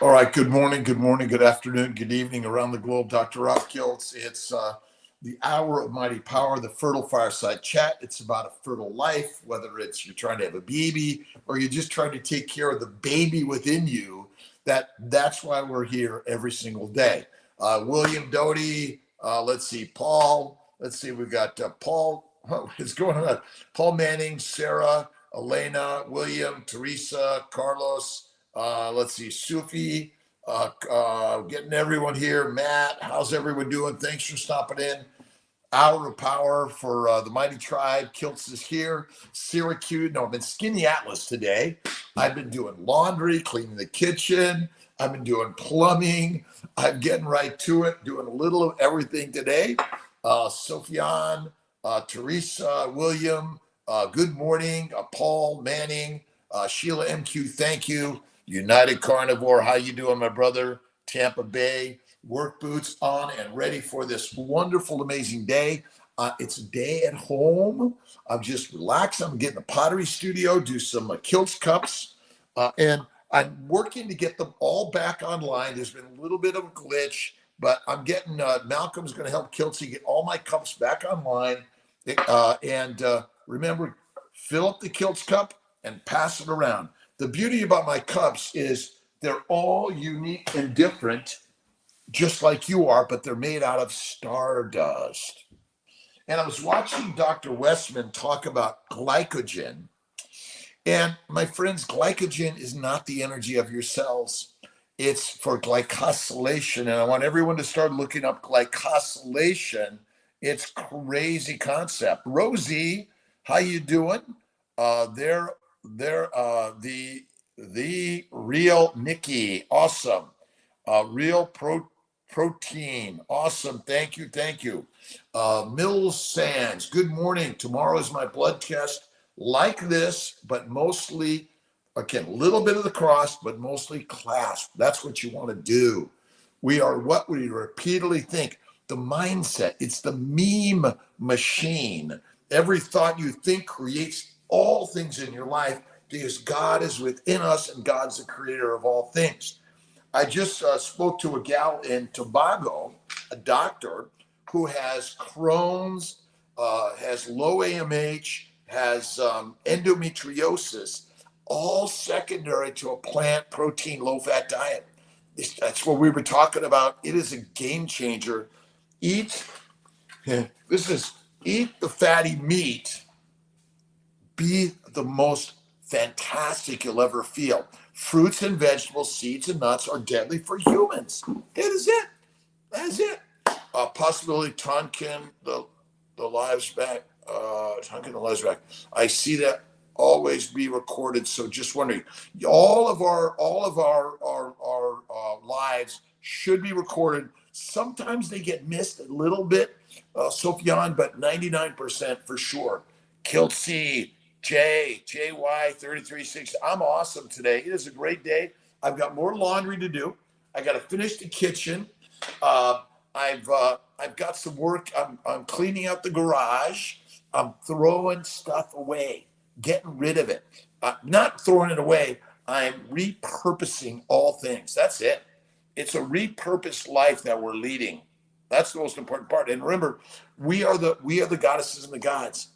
All right. Good morning. Good morning. Good afternoon. Good evening around the globe. Dr. Kiltz. It's the hour of mighty power, the fertile fireside chat. It's about a fertile life, whether it's you're trying to have a baby or you're just trying to take care of the baby within you. That's why we're here every single day. William Doty. Let's see, Paul. Let's see. We've got Paul. What's going on? Paul Manning, Sarah, Elena, William, Teresa, Carlos. Let's see, Sufi, getting everyone here. Matt, how's everyone doing? Thanks for stopping in. Hour of power for the mighty tribe. Kiltz is here. Syracuse. No, I've been Skinny Atlas today. I've been doing laundry, cleaning the kitchen. I've been doing plumbing. I'm getting right to it, doing a little of everything today. Sophiane, Teresa, William, good morning. Paul Manning, Sheila MQ, thank you. United Carnivore, how you doing, my brother? Tampa Bay, work boots on and ready for this wonderful, amazing day. It's a day at home. I'm just relaxed. I'm getting a pottery studio, do some Kiltz Cups, and I'm working to get them all back online. There's been a little bit of a glitch, but I'm getting, Malcolm's going to help Kiltz get all my cups back online. Remember, fill up the Kiltz Cup and pass it around. The beauty about my cups is they're all unique and different, just like you are, but they're made out of stardust. And I was watching Dr. Westman talk about glycogen. And my friends, glycogen is not the energy of your cells. It's for glycosylation. And I want everyone to start looking up glycosylation. It's crazy concept. Rosie, how you doing? They're the real Nikki, awesome. Real protein, awesome. Thank you. Mills Sands, good morning. Tomorrow is my blood test, like this, but mostly, again, a little bit of the cross, but mostly clasp. That's what you want to do. We are what we repeatedly think. The mindset, it's the meme machine. Every thought you think creates all things in your life because God is within us and God's the creator of all things. I just spoke to a gal in Tobago, a doctor who has Crohn's, has low AMH, has endometriosis, all secondary to a plant protein low-fat diet. That's what we were talking about. It is a game changer. Eat the fatty meat. Be the most fantastic you'll ever feel. Fruits and vegetables, seeds and nuts are deadly for humans. That is it. Possibility Tonkin the lives back. Tonkin the lives back. I see that always be recorded. So just wondering, all of our lives should be recorded. Sometimes they get missed a little bit, Sophiane, but 99% for sure. Kiltz, JY 3360. I'm awesome today. It is a great day. I've got more laundry to do. I got to finish the kitchen. I've got some work. I'm cleaning out the garage. I'm throwing stuff away, getting rid of it. Not throwing it away. I'm repurposing all things. That's it. It's a repurposed life that we're leading. That's the most important part. And remember, we are the goddesses and the gods.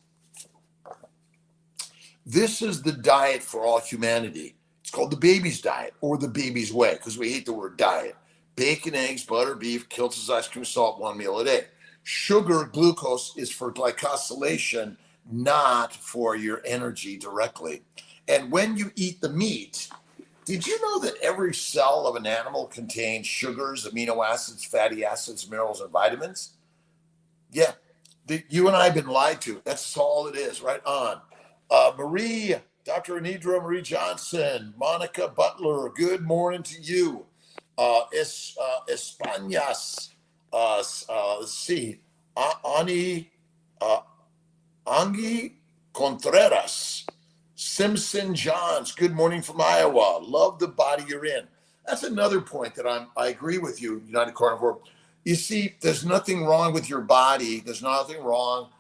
This is the diet for all humanity. It's called the baby's diet or the baby's way because we hate the word diet. Bacon, eggs, butter, beef, Kiltz's ice cream, salt, one meal a day. Sugar, glucose is for glycosylation, not for your energy directly. And when you eat the meat, did you know that every cell of an animal contains sugars, amino acids, fatty acids, minerals, and vitamins? Yeah, you and I have been lied to. That's all it is, right on. Marie, Dr. Anidra Marie Johnson, Monica Butler, good morning to you. Españas, let's see, Angie Contreras, Simpson Johns, good morning from Iowa. Love the body you're in. That's another point that I agree with you, United Carnivore. You see, there's nothing wrong with your body. There's nothing wrong.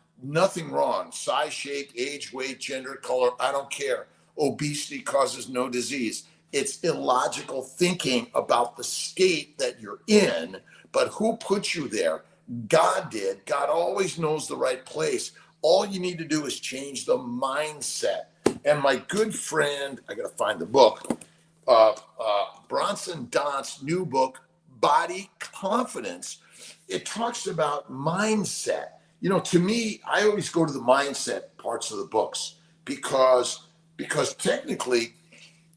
Size, shape, age, weight, gender, color, I don't care. Obesity causes no disease. It's illogical thinking about the state that you're in, but who put you there? God did. God always knows the right place. All you need to do is change the mindset. And my good friend, I got to find the book, Bronson Dont's new book, Body Confidence, it talks about mindset. To me, I always go to the mindset parts of the books because technically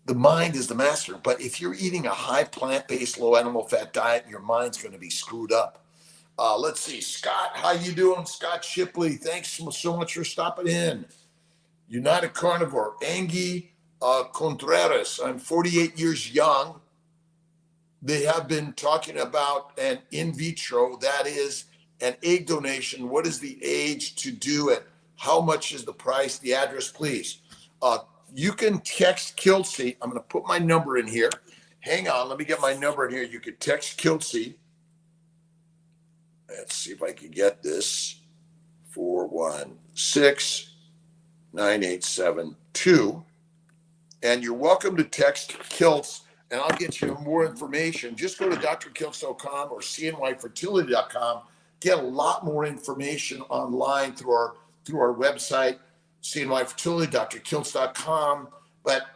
the mind is the master. But if you're eating a high plant-based, low animal fat diet, your mind's going to be screwed up. Let's see, Scott, how you doing? Scott Shipley, thanks so much for stopping in. United Carnivore, Angie Contreras, I'm 48 years young. They have been talking about an in vitro, that is an egg donation. What is the age to do it? How much is the price? The address, please. You can text Kiltz. I'm going to put my number in here. Hang on, let me get my number in here. You can text Kiltz. Let's see if I can get this. 416-9872. And you're welcome to text Kiltz, and I'll get you more information. Just go to drkiltz.com or cnyfertility.com. Get a lot more information online through our website, CNY Fertility, drkiltz.com. But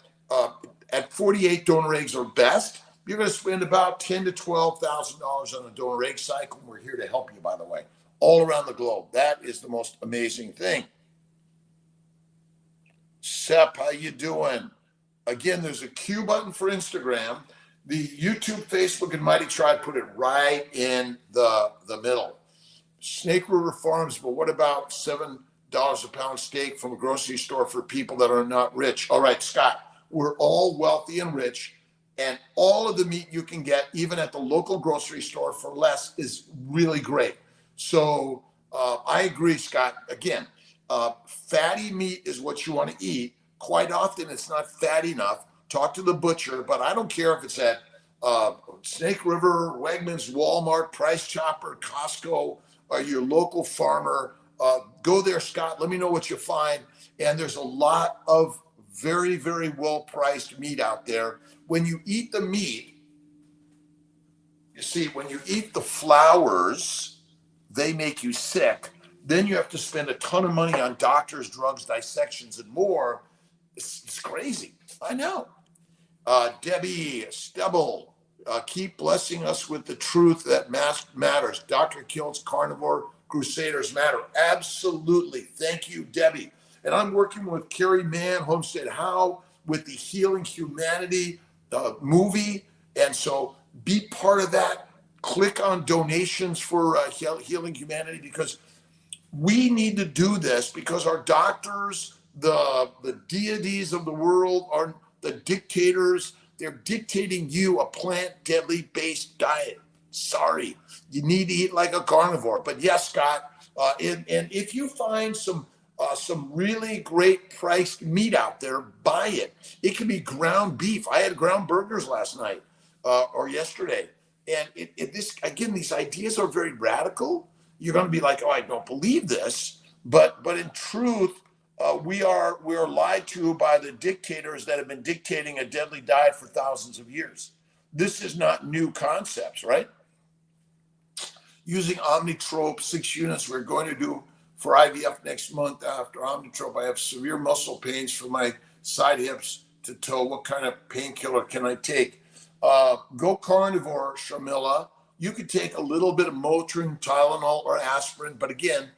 at 48 donor eggs or best, you're going to spend about $10,000 to $12,000 on a donor egg cycle. We're here to help you, by the way, all around the globe. That is the most amazing thing. Sep, how you doing? Again, there's a Q button for Instagram. The YouTube, Facebook, and Mighty Tribe put it right in the middle. Snake River Farms, but what about $7 a pound steak from a grocery store for people that are not rich? All right, Scott, we're all wealthy and rich, and all of the meat you can get, even at the local grocery store for less, is really great. So I agree, Scott. Again, fatty meat is what you want to eat. Quite often, it's not fatty enough. Talk to the butcher, but I don't care if it's at Snake River, Wegmans, Walmart, Price Chopper, Costco, or your local farmer. Go there, Scott. Let me know what you find. And there's a lot of very, very well-priced meat out there. When you eat the meat, you see, when you eat the flowers, they make you sick. Then you have to spend a ton of money on doctors, drugs, dissections, and more. It's crazy. I know. Debbie Stebble, keep blessing us with the truth that matters. Dr.Kiltz, Carnivore Crusaders matter. Absolutely. Thank you, Debbie. And I'm working with Carrie Mann, Homestead How, with the Healing Humanity movie. And so be part of that. Click on donations for Healing Humanity, because we need to do this, because our doctors, the deities of the world, are the dictators. They're dictating you a plant deadly based diet. Sorry, you need to eat like a carnivore. But yes, Scott, and if you find some really great priced meat out there, buy it. It can be ground beef. I had ground burgers last night or yesterday. And these ideas are very radical. You're going to be like, oh, I don't believe this. But in truth, we are lied to by the dictators that have been dictating a deadly diet for thousands of years. This is not new concepts, right? Using Omnitrope 6 units, we're going to do for IVF next month after Omnitrope. I have severe muscle pains from my side hips to toe. What kind of painkiller can I take? Go carnivore, Sharmila. You could take a little bit of Motrin, Tylenol, or aspirin, but again,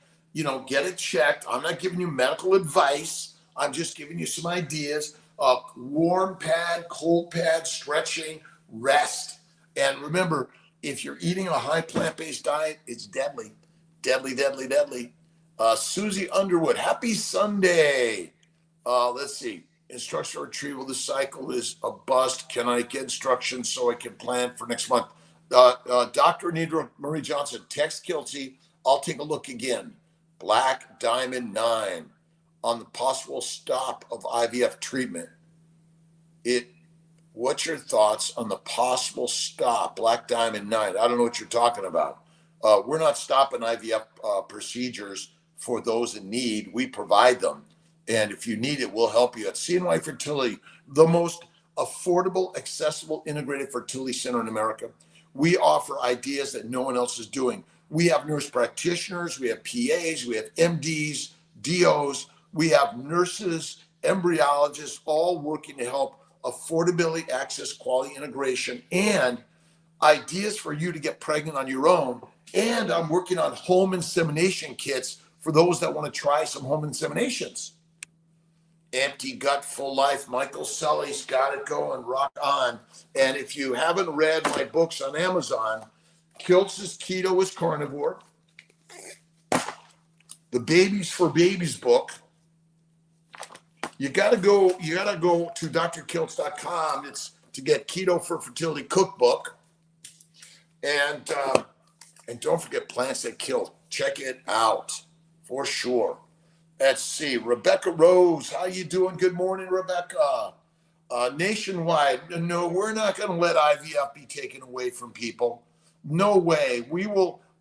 get it checked. I'm not giving you medical advice. I'm just giving you some ideas. Warm pad, cold pad, stretching, rest. And remember, if you're eating a high plant-based diet, it's deadly. Deadly, deadly, deadly. Susie Underwood, happy Sunday. Let's see. Instructional retrieval, the cycle is a bust. Can I get instructions so I can plan for next month? Dr. Nidra Marie Johnson, text Kiltz. I'll take a look again. Black Diamond 9 on the possible stop of IVF treatment. What's your thoughts on the possible stop? Black Diamond 9. I don't know what you're talking about. We're not stopping IVF procedures for those in need. We provide them. And if you need it, we'll help you. At CNY Fertility, the most affordable, accessible, integrated fertility center in America. We offer ideas that no one else is doing. We have nurse practitioners, we have PAs, we have MDs, DOs, we have nurses, embryologists, all working to help affordability, access, quality, integration, and ideas for you to get pregnant on your own. And I'm working on home insemination kits for those that want to try some home inseminations. Empty Gut, Full Life. Michael Sully's got it going, rock on. And if you haven't read my books on Amazon, Kiltz's Keto is Carnivore, the Babies for Babies book. You gotta go to drkiltz.com. It's to get Keto for Fertility cookbook. And don't forget Plants That Kill. Check it out for sure. Let's see, Rebecca Rose, how you doing? Good morning, Rebecca. Nationwide, no, we're not going to let IVF be taken away from people. No way.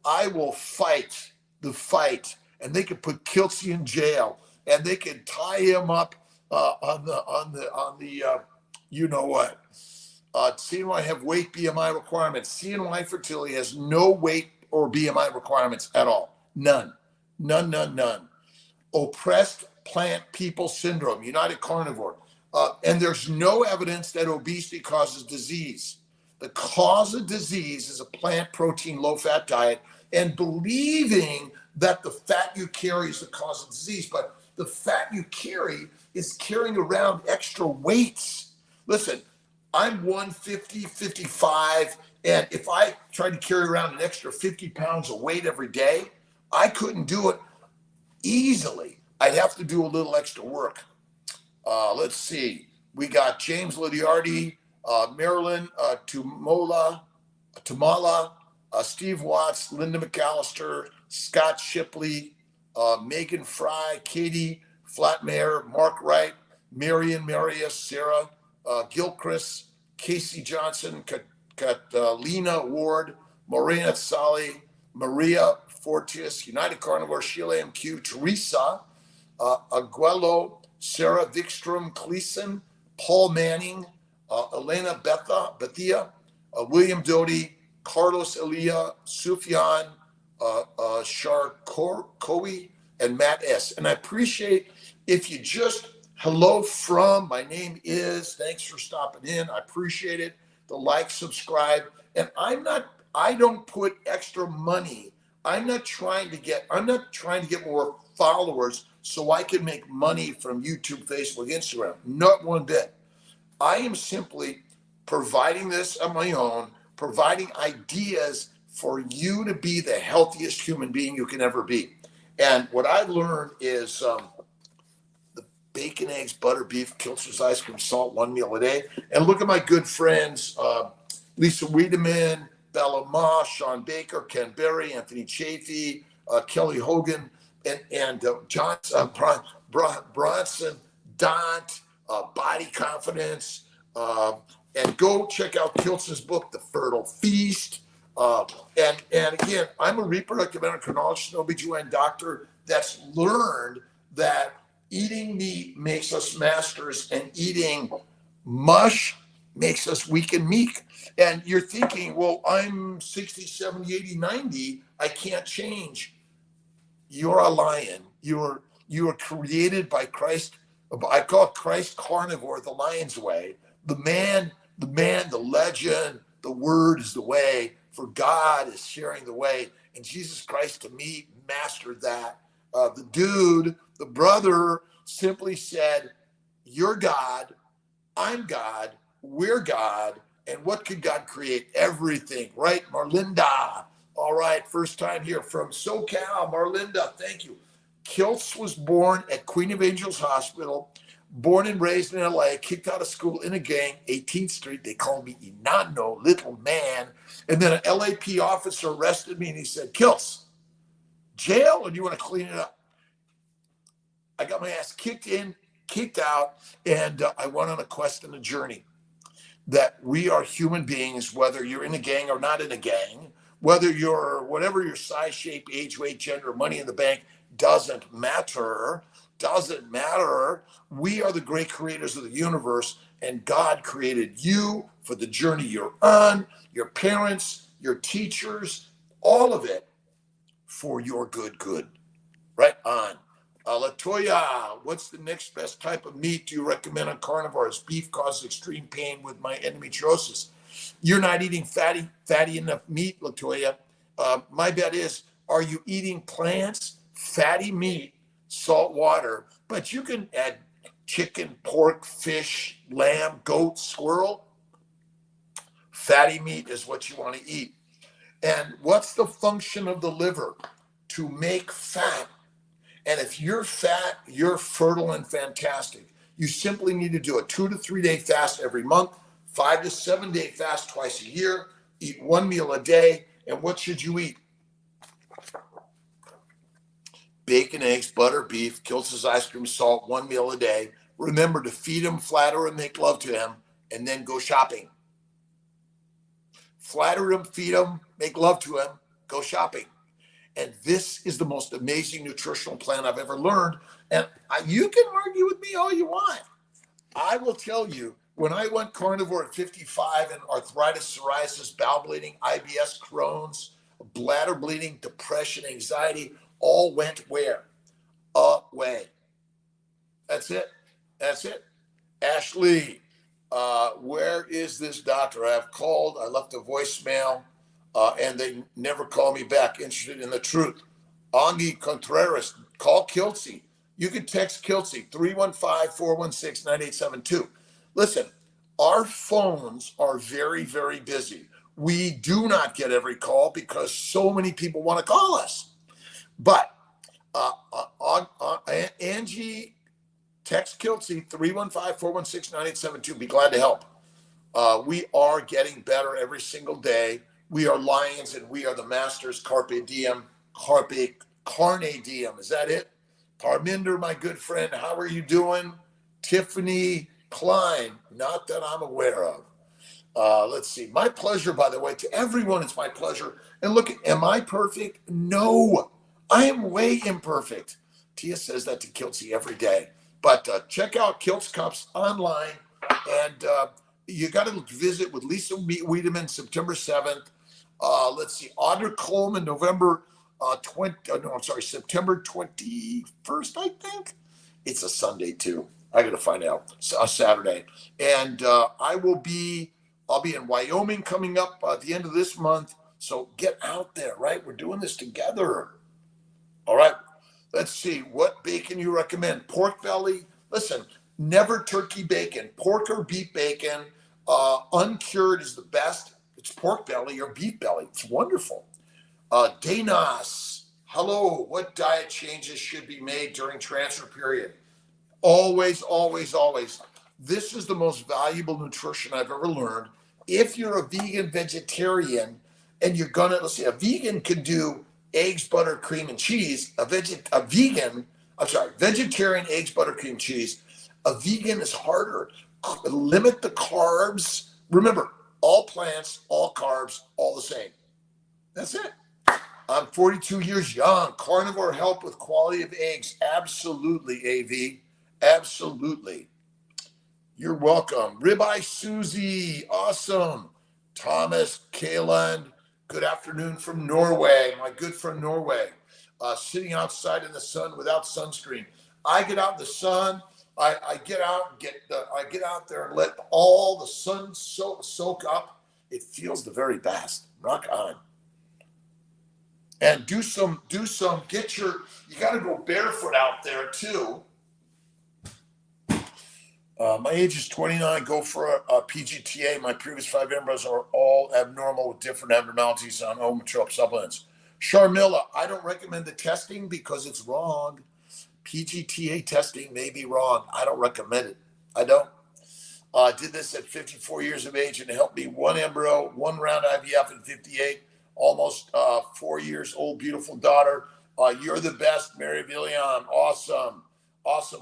I will fight the fight, and they could put Kiltz in jail, and they could tie him up on the you know what. CNY have weight BMI requirements. CNY fertility has no weight or BMI requirements at all. None. Oppressed plant people syndrome, United Carnivore. And there's no evidence that obesity causes disease. The cause of disease is a plant protein low-fat diet and believing that the fat you carry is the cause of disease. But the fat you carry is carrying around extra weights. Listen, I'm 150, 55, and if I tried to carry around an extra 50 pounds of weight every day, I couldn't do it easily. I'd have to do a little extra work. Let's see. We got James Lidiardi, Marilyn Tumala, Steve Watts, Linda McAllister, Scott Shipley, Megan Fry, Katie Flatmare, Mark Wright, Marion Marius, Sarah Gilchrist, Casey Johnson, Catalina Ward, Morena Sali, Maria Fortius, United Carnivore, Sheila MQ, Teresa Aguelo, Sarah Vikstrom Cleason, Paul Manning, Elena Bethia, William Doty, Carlos Elia, Sufyan Sharkowi, and Matt S. And I appreciate if you just hello from, my name is, thanks for stopping in. I appreciate it. The like, subscribe. And I don't put extra money. I'm not trying to get more followers so I can make money from YouTube, Facebook, Instagram. Not one bit. I am simply providing this on my own, providing ideas for you to be the healthiest human being you can ever be. And what I learned is the bacon, eggs, butter, beef, Kiltz's ice cream, salt, one meal a day. And look at my good friends, Lisa Wiedemann, Bella Ma, Sean Baker, Ken Berry, Anthony Chafee, Kelly Hogan, and Johnson, Bronson, Dant, Body Confidence, and go check out Kiltz's book, The Fertile Feast. And again, I'm a reproductive endocrinologist, OB/GYN doctor that's learned that eating meat makes us masters and eating mush makes us weak and meek. And you're thinking, well, I'm 60, 70, 80, 90. I can't change. You're a lion. You are created by Christ. I call it Christ Carnivore, the lion's way. The man, the legend, the word is the way. For God is sharing the way. And Jesus Christ, to me, mastered that. The brother simply said, you're God, I'm God, we're God. And what could God create? Everything, right? Marlinda. All right, first time here from SoCal. Marlinda, thank you. Kiltz was born at Queen of Angels Hospital, born and raised in LA, kicked out of school in a gang, 18th Street. They called me Inano, little man. And then an LAP officer arrested me and he said, Kiltz, jail, or do you want to clean it up? I got my ass kicked out, and I went on a quest and a journey that we are human beings, whether you're in a gang or not in a gang, whether you're whatever your size, shape, age, weight, gender, money in the bank, doesn't matter. Doesn't matter. We are the great creators of the universe, and God created you for the journey you're on, your parents, your teachers, all of it for your good. Right on. Latoya, what's the next best type of meat do you recommend on carnivores? Beef causes extreme pain with my endometriosis. You're not eating fatty enough meat, Latoya. My bet is, are you eating plants, fatty meat, salt water? But you can add chicken, pork, fish, lamb, goat, squirrel. Fatty meat is what you want to eat. And what's the function of the liver? To make fat. And if you're fat, you're fertile and fantastic. You simply need to do a 2 to 3 day fast every month, 5 to 7 day fast twice a year, eat one meal a day. And what should you eat? Bacon, eggs, butter, beef, Kiltz's ice cream, salt, one meal a day. Remember to feed him, flatter him, make love to him, and then go shopping. Flatter him, feed him, make love to him, go shopping. And this is the most amazing nutritional plan I've ever learned. And you can argue with me all you want. I will tell you, when I went carnivore at 55 and arthritis, psoriasis, bowel bleeding, IBS, Crohn's, bladder bleeding, depression, anxiety, all went where? Away. That's it. Ashley, where is this doctor? I have called, I left a voicemail. And they never call me back, interested in the truth. Angie Contreras, call Kiltz. You can text Kiltz, 315-416-9872. Listen, our phones are very, very busy. We do not get every call because so many people want to call us. But Angie, text Kiltz, 315-416-9872. Be glad to help. We are getting better every single day. We are lions and we are the masters. Carpe diem, carne diem. Is that it? Parminder, my good friend, how are you doing? Tiffany Klein, not that I'm aware of. Let's see. My pleasure, by the way, to everyone, it's my pleasure. And look, am I perfect? No, I am way imperfect. Tia says that to Kiltz every day. But check out Kiltz Cups online. And you got to visit with Lisa Wiedemann September 7th. Let's see, Audra Coleman, September 21st, I think. It's a Sunday too. I got to find out. A Saturday. And I'll be in Wyoming coming up at the end of this month. So get out there, right? We're doing this together. All right. Let's see. What bacon you recommend? Pork belly. Listen, never turkey bacon. Pork or beef bacon. Uncured is the best. It's pork belly or beef belly. It's wonderful. Danas, hello. What diet changes should be made during transfer period? Always. This is the most valuable nutrition I've ever learned. If you're a vegan vegetarian and you're let's say a vegan can do eggs, butter, cream, and cheese. Vegetarian eggs, butter, cream, cheese. A vegan is harder. Limit the carbs. Remember, all plants, all carbs, all the same. That's it. I'm 42 years young. Carnivore help with quality of eggs. Absolutely, AV. Absolutely. You're welcome. Ribeye Susie. Awesome. Thomas Kaland. Good afternoon from Norway. My good friend Norway. Sitting outside in the sun without sunscreen. I get out in the sun. I get out there and let all the sun soak up. It feels the very best. Rock on. And you got to go barefoot out there too. My age is 29. Go for a PGTA. My previous 5 embryos are all abnormal with different abnormalities on homotrope supplements. Sharmila, I don't recommend the testing because it's wrong. PGTA testing may be wrong. I don't recommend it. I don't. Did this at 54 years of age and it helped me 1 embryo, 1 round IVF at 58, almost 4 years old, beautiful daughter. You're the best, Mary Villian. Awesome.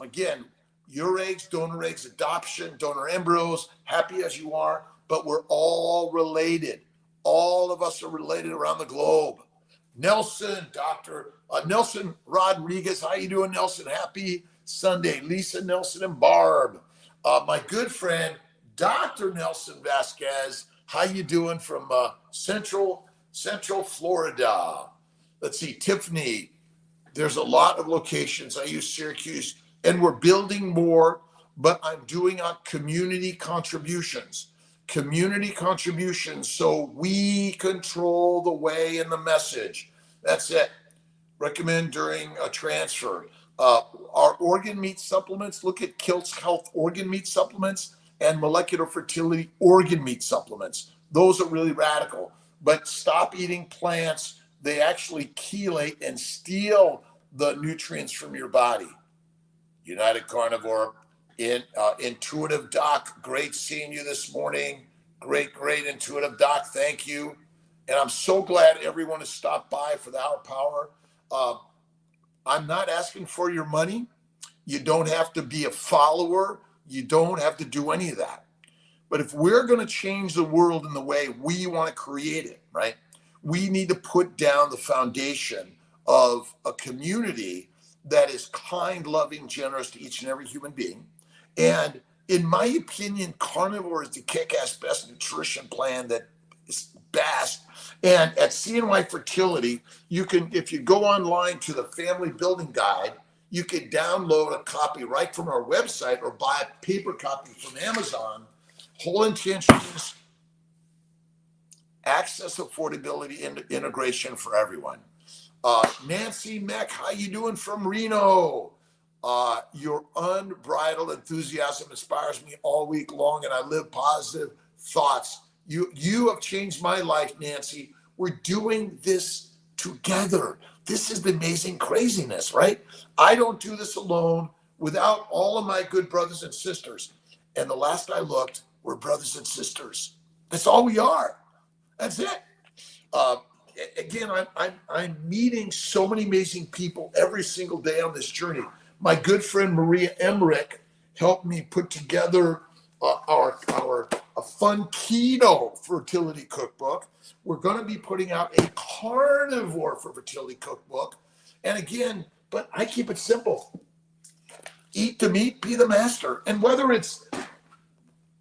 Again, your eggs, donor eggs, adoption, donor embryos, happy as you are, but we're all related. All of us are related around the globe. Nelson, Nelson Rodriguez, how you doing, Nelson? Happy Sunday, Lisa Nelson and Barb. My good friend, Dr. Nelson Vasquez. How you doing from Central Florida? Let's see, Tiffany. There's a lot of locations. I use Syracuse, and we're building more, but I'm doing on community contributions. Community contributions, so we control the way and the message. That's it. Recommend during a transfer. Our organ meat supplements, look at Kiltz Health organ meat supplements and molecular fertility organ meat supplements. Those are really radical. But stop eating plants. They actually chelate and steal the nutrients from your body. United Carnivore, Intuitive Doc, great seeing you this morning. Great Intuitive Doc, thank you. And I'm so glad everyone has stopped by for the Hour Power. I'm not asking for your money. You don't have to be a follower. You don't have to do any of that. But if we're going to change the world in the way we want to create it, right, we need to put down the foundation of a community that is kind, loving, generous to each and every human being. And in my opinion, carnivore is the kick-ass best nutrition plan that is best. And at CNY Fertility, you can, if you go online to the Family Building Guide, you can download a copy right from our website or buy a paper copy from Amazon. Whole intentions, access, affordability, and integration for everyone. Nancy Meck, how you doing from Reno? Your unbridled enthusiasm inspires me all week long, and I live positive thoughts. You have changed my life, Nancy. We're doing this together. This is the amazing craziness, right? I don't do this alone without all of my good brothers and sisters. And the last I looked, we're brothers and sisters. That's all we are. That's it. Again, I'm meeting so many amazing people every single day on this journey. My good friend Maria Emmerich helped me put together a fun keto fertility cookbook. We're going to be putting out a carnivore for fertility cookbook. And again, but I keep it simple. Eat the meat, be the master. And whether it's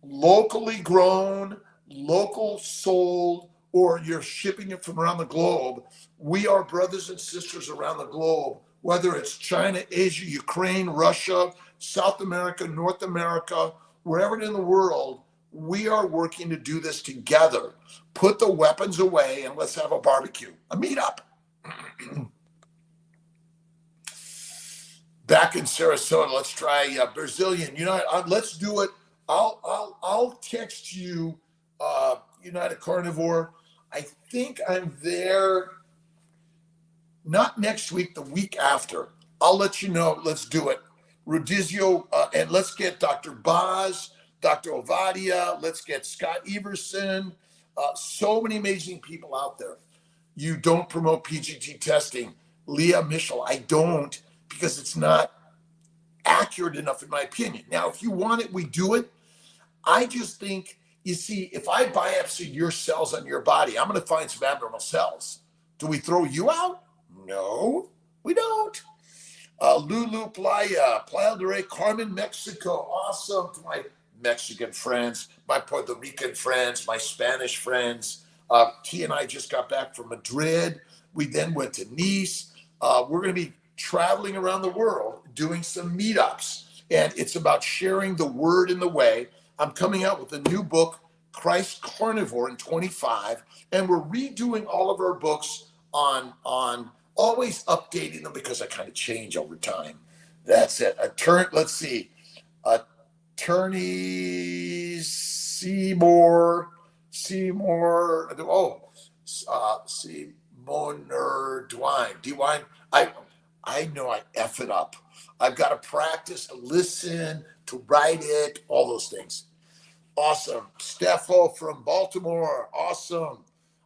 locally grown, local sold, or you're shipping it from around the globe, we are brothers and sisters around the globe, whether it's China, Asia, Ukraine, Russia, South America, North America, wherever in the world, we are working to do this together. Put the weapons away and let's have a barbecue, a meetup. Back in Sarasota, let's try Brazilian. Let's do it. I'll text you United Carnivore. I think I'm there, not next week, the week after. I'll let you know. Let's do it. Rodizio, and let's get Dr. Boz, Dr. Ovadia. Let's get Scott Everson. So many amazing people out there. You don't promote PGT testing. Leah Michel, I don't, because it's not accurate enough in my opinion. Now, if you want it, we do it. I just think, you see, if I biopsy your cells on your body, I'm going to find some abnormal cells. Do we throw you out? No, we don't. Lulu Playa, Playa del Rey, Carmen, Mexico. Awesome. To my Mexican friends, my Puerto Rican friends, my Spanish friends. T and I just got back from Madrid. We then went to Nice. We're going to be traveling around the world doing some meetups. And it's about sharing the word and the way. I'm coming out with a new book, Christ Carnivore, in 25. And we're redoing all of our books on always updating them because I kind of change over time. That's it. Let's see. Attorney Seymour. Seymour Dewine. I know I F it up. I've got to practice to listen, to write it, all those things. Awesome. Steffo from Baltimore. Awesome.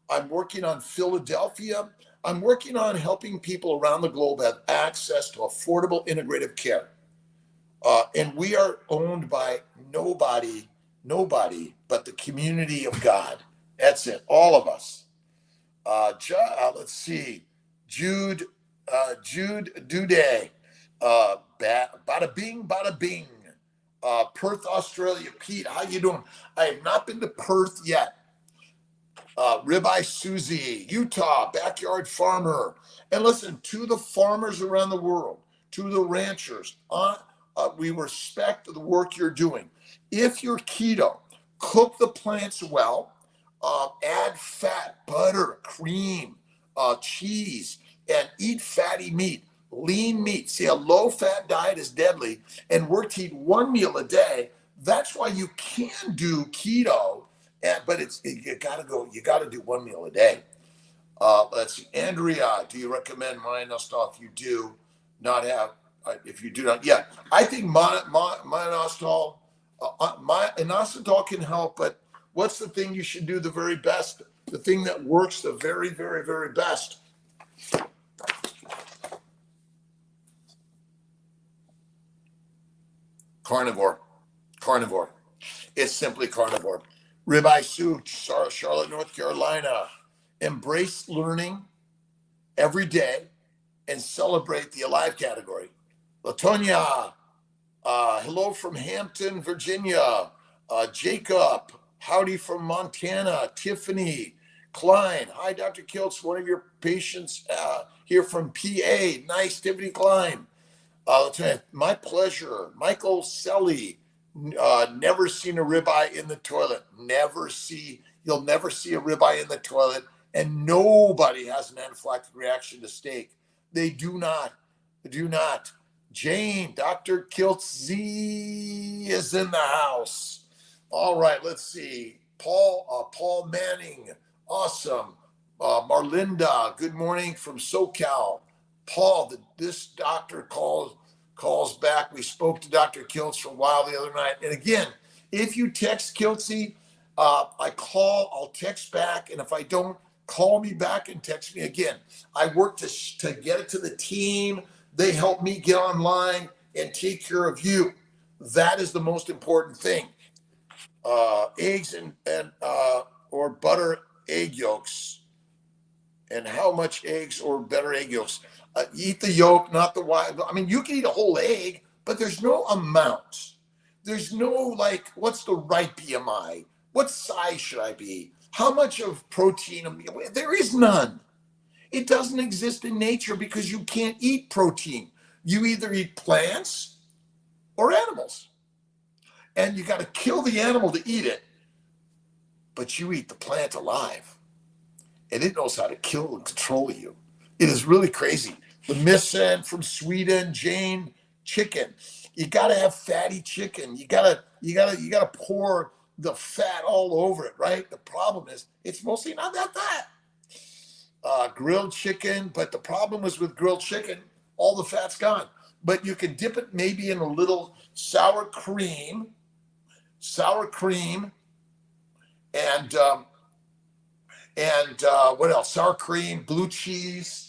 I'm working on Philadelphia. I'm working on helping people around the globe have access to affordable integrative care. And we are owned by nobody but the community of God. That's it. All of us. Let's see. Jude Duday. Bada bing, bada bing. Perth, Australia. Pete, how you doing? I have not been to Perth yet. Ribeye Susie, Utah, Backyard Farmer. And listen, to the farmers around the world, to the ranchers, we respect the work you're doing. If you're keto, cook the plants well, add fat, butter, cream, cheese, and eat fatty meat, lean meat. See, a low-fat diet is deadly, and work to eat one meal a day. That's why you can do keto, but you gotta do one meal a day. Let's see, Andrea, do you recommend minoxidil if you do not have, if you do not? Yeah, I think minoxidil, minoxidil can help, but what's the thing you should do the very best? The thing that works the very, very, very best. Carnivore. It's simply carnivore. Ribeye Sue, Charlotte, North Carolina. Embrace learning every day and celebrate the alive category. Latonia, hello from Hampton, Virginia. Jacob, howdy from Montana. Tiffany, Klein, hi, Dr. Kiltz, one of your patients here from PA. Nice, Tiffany Klein. My pleasure. Michael Selly, never seen a ribeye in the toilet. You'll never see a ribeye in the toilet, and nobody has an anaphylactic reaction to steak. They do not. Jane, Dr. Kiltz Z is in the house. All right, let's see. Paul Manning, awesome. Marlinda, good morning from SoCal. Paul, this doctor calls back. We spoke to Dr. Kiltz for a while the other night. And again, if you text Kiltzy, I'll text back. And if I don't, call me back and text me again. I work to get it to the team. They help me get online and take care of you. That is the most important thing. Eggs and or butter egg yolks. And how much eggs or better egg yolks? Eat the yolk, not the white. I mean, you can eat a whole egg, but there's no amount. There's no like, what's the right BMI? What size should I be? How much of protein? There is none. It doesn't exist in nature because you can't eat protein. You either eat plants or animals. And you got to kill the animal to eat it, but you eat the plant alive. And it knows how to kill and control you. It is really crazy. The Missen from Sweden, Jane, chicken. You gotta have fatty chicken. You gotta pour the fat all over it, right? The problem is it's mostly not that fat. Grilled chicken, but the problem is with grilled chicken, all the fat's gone. But you can dip it maybe in a little sour cream, and what else? Sour cream, blue cheese.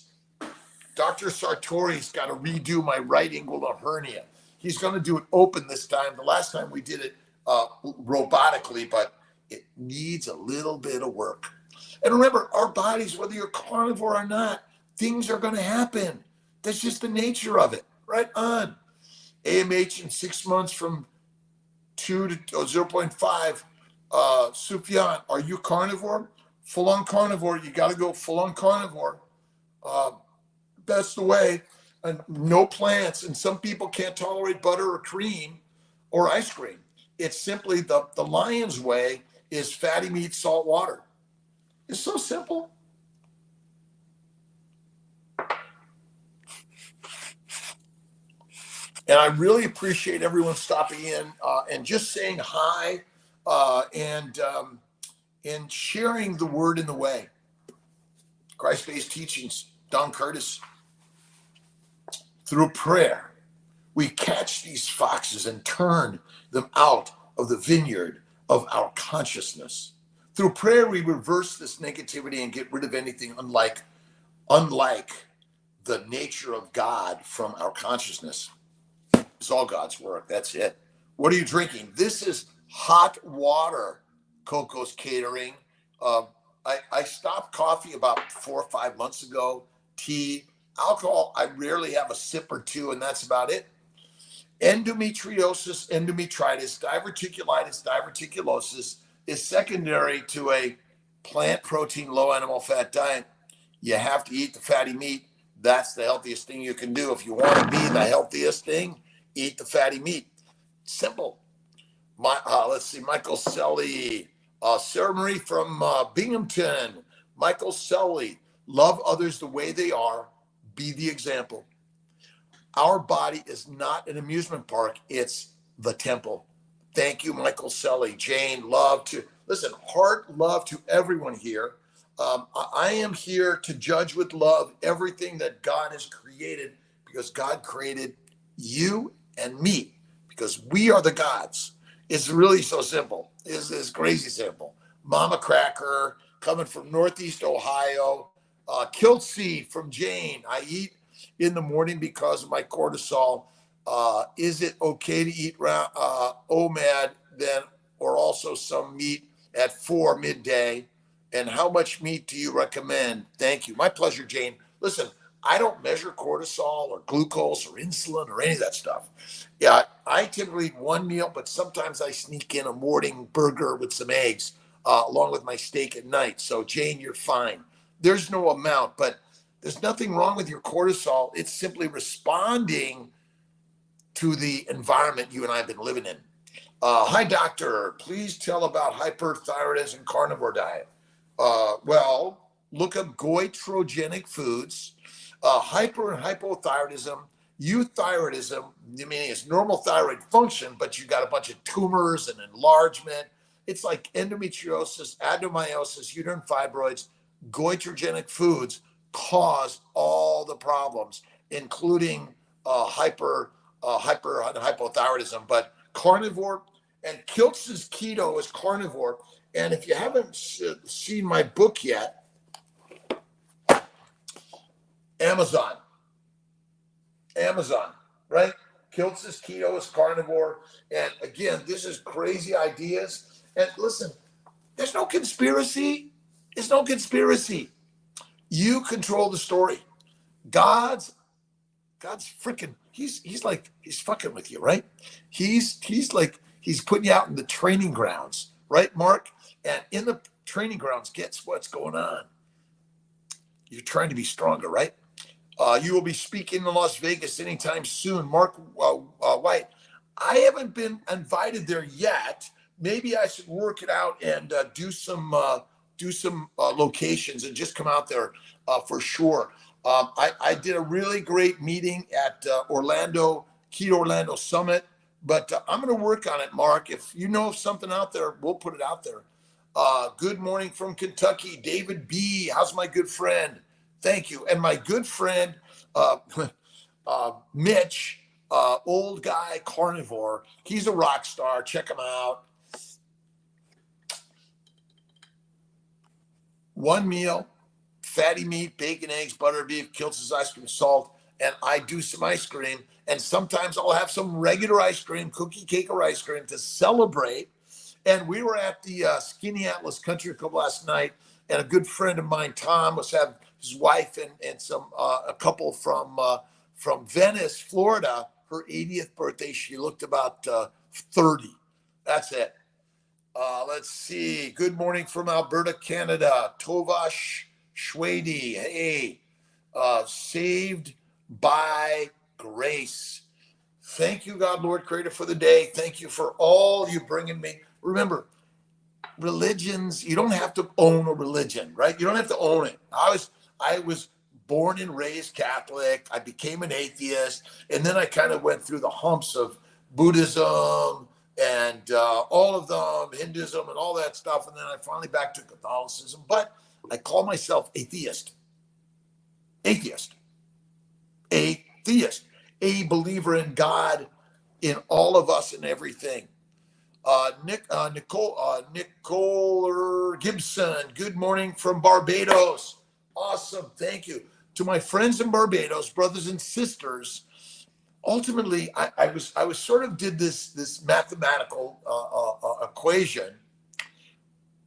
Dr. Sartori's got to redo my right inguinal hernia. He's going to do it open this time. The last time we did it robotically, but it needs a little bit of work. And remember, our bodies, whether you're carnivore or not, things are going to happen. That's just the nature of it. Right on. AMH in 6 months from 2 to 0.5. Sufyan, are you carnivore? Full-on carnivore. You got to go full-on carnivore. That's the way. And no plants. And some people can't tolerate butter or cream or ice cream. It's simply the lion's way is fatty meat, salt water. It's so simple. And I really appreciate everyone stopping in and just saying hi and sharing the word in the way. Christ-based teachings, Don Curtis. Through prayer, we catch these foxes and turn them out of the vineyard of our consciousness. Through prayer, we reverse this negativity and get rid of anything unlike the nature of God from our consciousness. It's all God's work. That's it. What are you drinking? This is hot water, Coco's Catering. I stopped coffee about 4 or 5 months ago. Tea. Alcohol, I rarely have a sip or two, and that's about it. Endometriosis, endometritis, diverticulitis is secondary to a plant protein, low animal fat diet. You have to eat the fatty meat. That's the healthiest thing you can do. If you want to be the healthiest thing, eat the fatty meat. Simple. Let's see, Michael Selly, Sarah Marie from Binghamton. Michael Selly, love others the way they are. Be the example. Our body is not an amusement park. It's the temple. Thank you, Michael Selly. Jane, love to, listen, heart love to everyone here. I am here to judge with love everything that God has created, because God created you and me, because we are the gods. It's really so simple. It's crazy simple. Mama Cracker coming from Northeast Ohio. Kiltz from Jane. I eat in the morning because of my cortisol. Is it okay to eat OMAD then, or also some meat at 4 midday? And how much meat do you recommend? Thank you. My pleasure, Jane. Listen, I don't measure cortisol or glucose or insulin or any of that stuff. Yeah, I typically eat one meal, but sometimes I sneak in a morning burger with some eggs along with my steak at night. So, Jane, you're fine. There's no amount, but there's nothing wrong with your cortisol. It's simply responding to the environment you and I have been living in. Hi, doctor. Please tell about hyperthyroidism carnivore diet. Well, look up goitrogenic foods. Hyper and hypothyroidism, euthyroidism, meaning it's normal thyroid function, but you got a bunch of tumors and enlargement. It's like endometriosis, adenomyosis, uterine fibroids. Goitrogenic foods cause all the problems, including hyper and hypothyroidism. But carnivore, and Kiltz's keto is carnivore. And if you haven't seen my book yet, Amazon, right? Kiltz's keto is carnivore. And again, this is crazy ideas. And listen, there's no conspiracy. There's no conspiracy. You control the story. God's freaking, he's fucking with you, right? He's putting you out in the training grounds, right, Mark? And in the training grounds, guess what's going on? You're trying to be stronger, right? You will be speaking in Las Vegas anytime soon. Mark White. I haven't been invited there yet. Maybe I should work it out and do some locations and just come out there for sure. I did a really great meeting at Keto Orlando Summit, but I'm going to work on it, Mark. If you know of something out there, we'll put it out there. Good morning from Kentucky, David B. How's my good friend? Thank you. And my good friend, Mitch, old guy carnivore. He's a rock star. Check him out. One meal, fatty meat, bacon, eggs, butter, beef, Kiltz's ice cream, salt, and I do some ice cream. And sometimes I'll have some regular ice cream, cookie, cake, or ice cream to celebrate. And we were at the Skinny Atlas Country Club last night, and a good friend of mine, Tom, was having his wife and some a couple from Venice, Florida. Her 80th birthday. She looked about 30. That's it. Let's see. Good morning from Alberta, Canada. Tovash Shwedi. Hey, saved by grace. Thank you, God, Lord, Creator, for the day. Thank you for all you bringing me. Remember, religions, you don't have to own a religion, right? You don't have to own it. I was born and raised Catholic. I became an atheist. And then I kind of went through the humps of Buddhism and all of them, Hinduism and all that stuff. And then I finally back to Catholicism. But I call myself atheist. Atheist. A believer in God, in all of us and everything. Nicole Gibson, good morning from Barbados. Awesome. Thank you. To my friends in Barbados, brothers and sisters, ultimately, I was sort of did this mathematical equation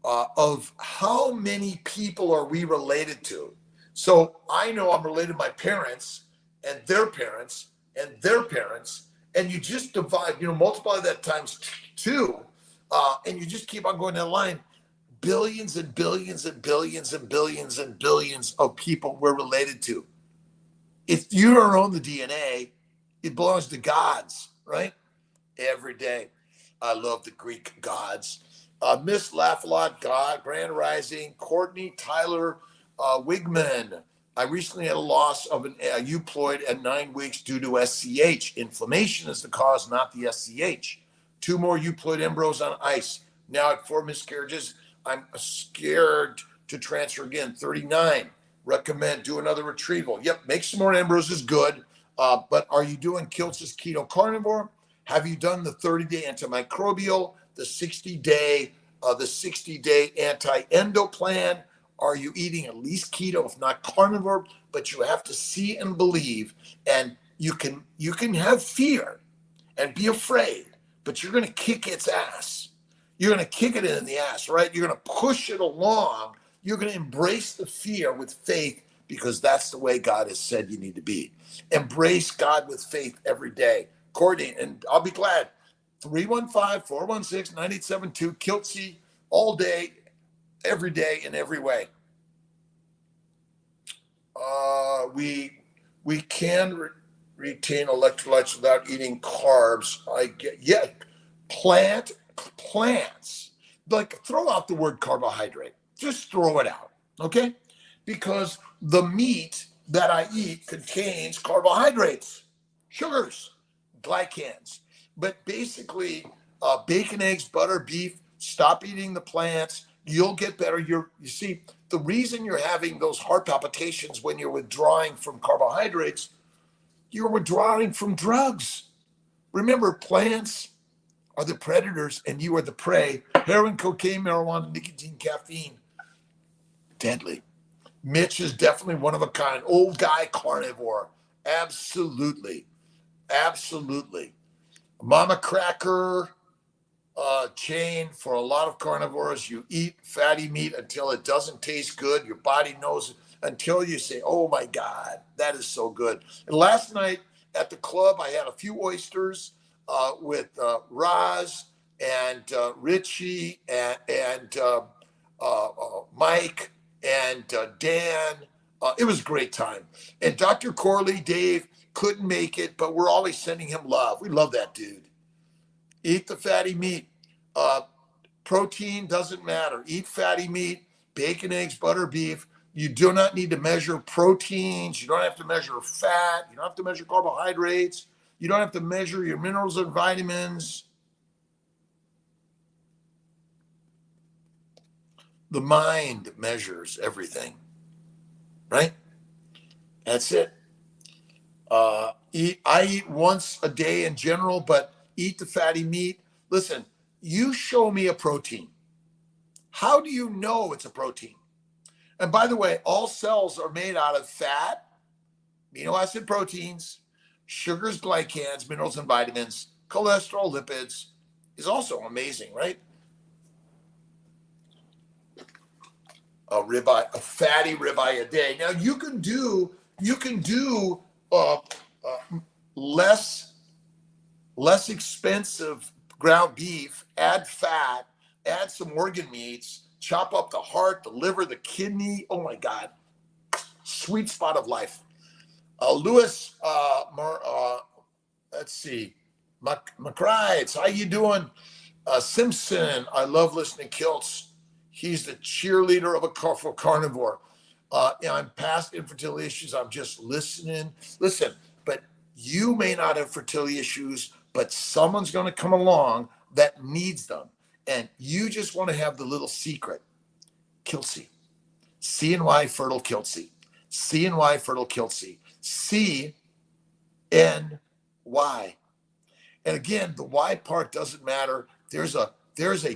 of how many people are we related to. So I know I'm related to my parents and their parents and their parents, and you just divide, multiply that times two, and you just keep on going down the line. Billions and billions and billions and billions and billions of people we're related to. If you don't own the DNA, it belongs to gods, right? Every day. I love the Greek gods. Miss Laugh-A-Lot, God, Grand Rising, Courtney, Tyler, Wigman. I recently had a loss of an euploid at 9 weeks due to SCH. Inflammation is the cause, not the SCH. 2 more euploid embryos on ice. Now at 4 miscarriages, I'm scared to transfer again. 39. Recommend do another retrieval. Yep, make some more embryos is good. But are you doing Kiltz's keto carnivore? Have you done the 30-day antimicrobial, the 60-day anti-endo plan? Are you eating at least keto, if not carnivore? But you have to see and believe, and you can have fear and be afraid, but you're going to kick its ass. You're going to kick it in the ass, right? You're going to push it along. You're going to embrace the fear with faith, because that's the way God has said you need to be. Embrace God with faith every day. Courtney, and I'll be glad. 315-416-9872, Kiltz, all day, every day, in every way. We can retain electrolytes without eating carbs. Plants. Like, throw out the word carbohydrate. Just throw it out, okay? Because the meat that I eat contains carbohydrates, sugars, glycans. But basically, bacon, eggs, butter, beef, stop eating the plants. You'll get better. You see, the reason you're having those heart palpitations when you're withdrawing from carbohydrates, you're withdrawing from drugs. Remember, plants are the predators and you are the prey. Heroin, cocaine, marijuana, nicotine, caffeine, deadly. Mitch is definitely one of a kind. Old guy carnivore. Absolutely. Absolutely. Mama Cracker chain for a lot of carnivores. You eat fatty meat until it doesn't taste good. Your body knows it, until you say, oh my God, that is so good. And last night at the club, I had a few oysters with Roz and Richie and Mike and Dan. It was a great time. And Dr. Corley, Dave, couldn't make it, but we're always sending him love. We love that dude. Eat the fatty meat. Protein doesn't matter. Eat fatty meat, bacon, eggs, butter, beef. You do not need to measure proteins. You don't have to measure fat. You don't have to measure carbohydrates. You don't have to measure your minerals and vitamins. The mind measures everything, right? That's it. I eat once a day in general, but eat the fatty meat. Listen, you show me a protein. How do you know it's a protein? And by the way, all cells are made out of fat, amino acid proteins, sugars, glycans, minerals and vitamins, cholesterol, lipids. Is also amazing, right? A fatty ribeye a day. Now you can do less expensive ground beef, add fat, add some organ meats, chop up the heart, the liver, the kidney. Oh my God, sweet spot of life. Lewis, let's see, McCrides, how you doing? Simpson, I love listening to Kiltz. He's the cheerleader of for carnivore. I'm past infertility issues. I'm just listening. Listen, but you may not have fertility issues, but someone's going to come along that needs them. And you just want to have the little secret. Kiltz. CNY Fertile Kiltz. CNY Fertile Kiltz. CNY. And again, the why part doesn't matter. There's a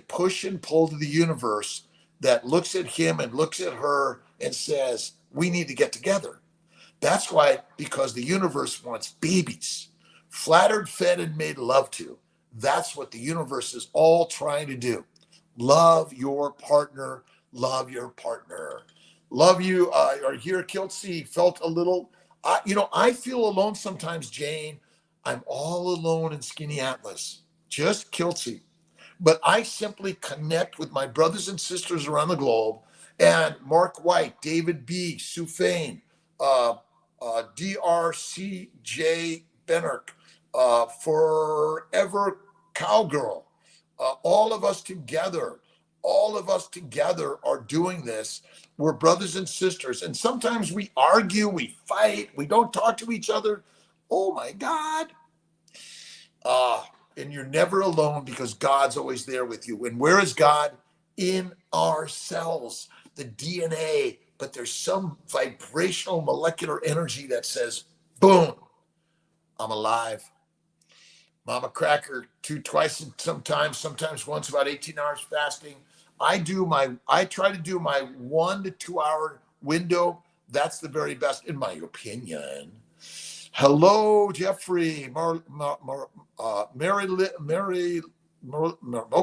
push and pull to the universe that looks at him and looks at her and says, we need to get together. That's why, because the universe wants babies, flattered, fed, and made love to. That's what the universe is all trying to do. Love your partner. Love your partner. Love you. Or here, Kiltz, felt a little, I feel alone sometimes, Jane. I'm all alone in Skinny Atlas, just Kiltz. But I simply connect with my brothers and sisters around the globe, and Mark White, David B., Sue Fain, DRCJ Bennerk, Forever Cowgirl, all of us together. All of us together are doing this. We're brothers and sisters. And sometimes we argue, we fight, we don't talk to each other. Oh my God. And you're never alone because God's always there with you. And where is God? In our cells, the DNA. But there's some vibrational molecular energy that says, boom, I'm alive. Mama Cracker, twice, sometimes once, about 18 hours fasting. I try to do my 1 to 2 hour window. That's the very best, in my opinion. Hello, Jeffrey, Mary, oh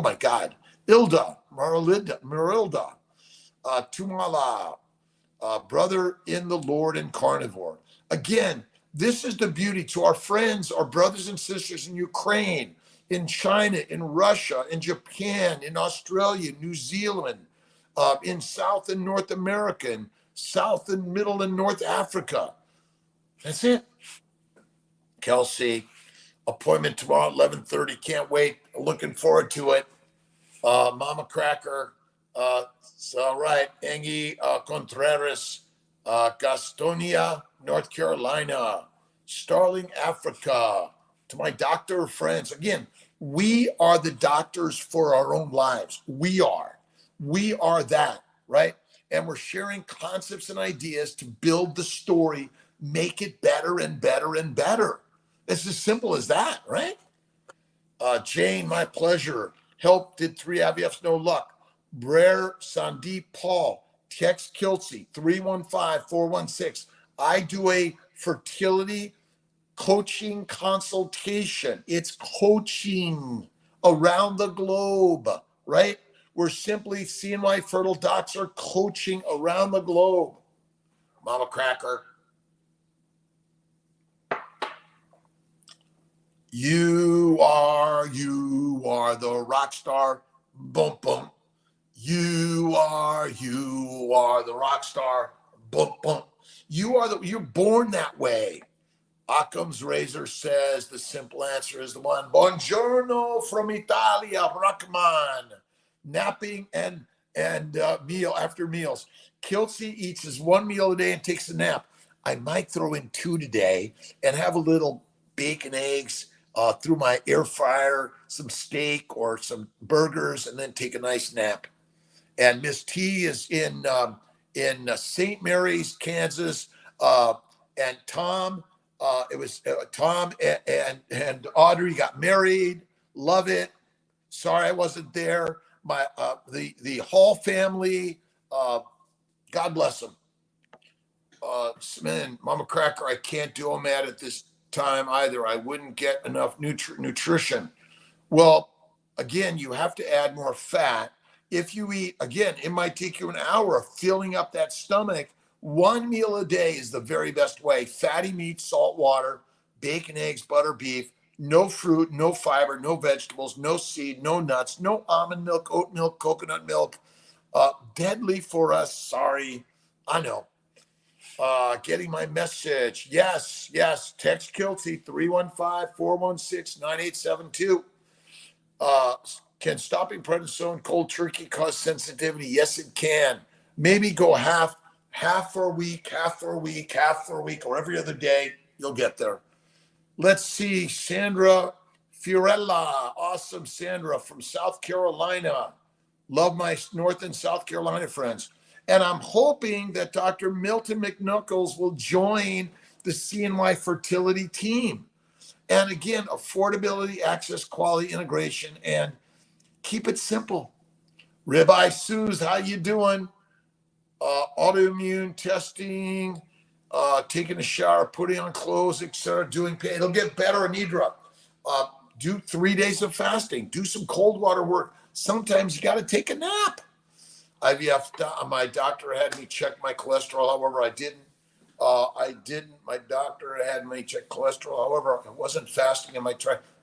my God, Marilda, Tumala, brother in the Lord and carnivore. Again, this is the beauty to our friends, our brothers and sisters in Ukraine, in China, in Russia, in Japan, in Australia, New Zealand, in South and North America, in South and Middle and North Africa. That's it. Kelsey, appointment tomorrow at 11:30. Can't wait. Looking forward to it. Mama Cracker. It's all right. Engie Contreras, Gastonia, North Carolina, Starling, Africa. To my doctor friends. Again, we are the doctors for our own lives. We are that, right? And we're sharing concepts and ideas to build the story, make it better and better and better. It's as simple as that, right? Jane, my pleasure. Help, did 3 IVFs, no luck. Brer, Sandeep, Paul, text Kiltz, 315-416. I do a fertility coaching consultation. It's coaching around the globe, right? We're simply CNY Fertile Docs are coaching around the globe. Mama Cracker. You are the rock star. Boom, boom. You are the rock star. Boom, boom. You're born that way. Occam's razor says the simple answer is the one. Buongiorno from Italia, Brachman. Napping and meal after meals. Kiltz eats his 1 meal a day and takes a nap. I might throw in 2 today and have a little bacon, eggs, through my air fryer, some steak or some burgers, and then take a nice nap. And Miss T is in St. Mary's, Kansas, and Tom. It was Tom and Audrey got married. Love it. Sorry I wasn't there. My the Hall family. God bless them. Man, Mama Cracker, I can't do them at this time either. I wouldn't get enough nutrition. Well, again, you have to add more fat. If you eat, again, it might take you an hour of filling up that stomach. 1 meal a day is the very best way. Fatty meat, salt water, bacon, eggs, butter, beef, no fruit, no fiber, no vegetables, no seed, no nuts, no almond milk, oat milk, coconut milk. Deadly for us. Sorry. I know. Getting my message. Yes. Text Kiltz, 315-416-9872. Can stopping prednisone cold turkey cause sensitivity? Yes, it can. Maybe go half for a week, half for a week, or every other day. You'll get there. Let's see. Sandra Fiorella. Awesome, Sandra from South Carolina. Love my North and South Carolina friends. And I'm hoping that Dr. Milton McNuckles will join the CNY fertility team. And again, affordability, access, quality, integration, and keep it simple. Ribeye Suze, how you doing? Autoimmune testing, taking a shower, putting on clothes, etc., doing pain. It'll get better, Anidra. Do 3 days of fasting. Do some cold water work. Sometimes you got to take a nap. IVF, my doctor had me check my cholesterol. However, I didn't. My doctor had me check cholesterol. However, I wasn't fasting in my